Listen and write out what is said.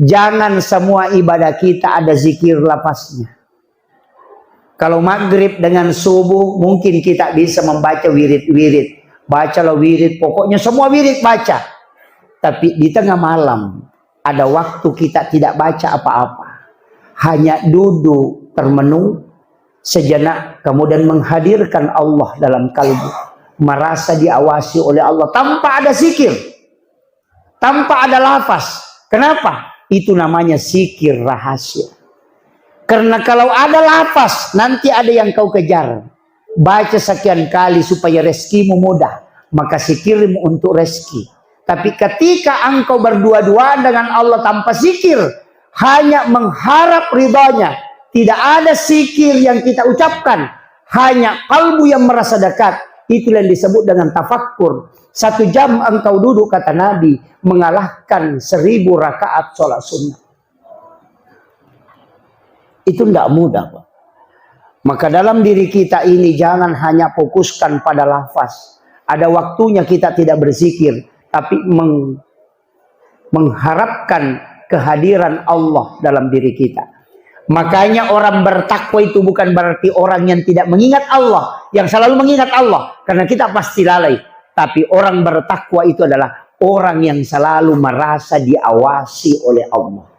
Jangan semua ibadah kita ada zikir lafaznya. Kalau maghrib dengan subuh mungkin kita bisa membaca wirid-wirid. Bacalah wirid, pokoknya semua wirid baca. Tapi di tengah malam ada waktu kita tidak baca apa-apa. Hanya duduk termenung sejenak, kemudian menghadirkan Allah dalam kalbu. Merasa diawasi oleh Allah tanpa ada zikir. Tanpa ada lafaz. Kenapa? Itu namanya zikir rahasia. Karena kalau ada lafaz, nanti ada yang kau kejar. Baca sekian kali supaya rezekimu mudah. Maka zikirmu untuk rezeki. Tapi ketika engkau berdua-duaan dengan Allah tanpa zikir, hanya mengharap ridhonya, tidak ada zikir yang kita ucapkan, hanya kalbu yang merasa dekat. Itulah yang disebut dengan tafakkur. 1 jam engkau duduk, kata Nabi, mengalahkan 1000 rakaat sholat sunnah. Itu tidak mudah, Pak. Maka dalam diri kita ini jangan hanya fokuskan pada lafaz. Ada waktunya kita tidak berzikir, tapi mengharapkan kehadiran Allah dalam diri kita. Makanya orang bertakwa itu bukan berarti orang yang tidak mengingat Allah, yang selalu mengingat Allah, karena kita pasti lalai. Tapi orang bertakwa itu adalah orang yang selalu merasa diawasi oleh Allah.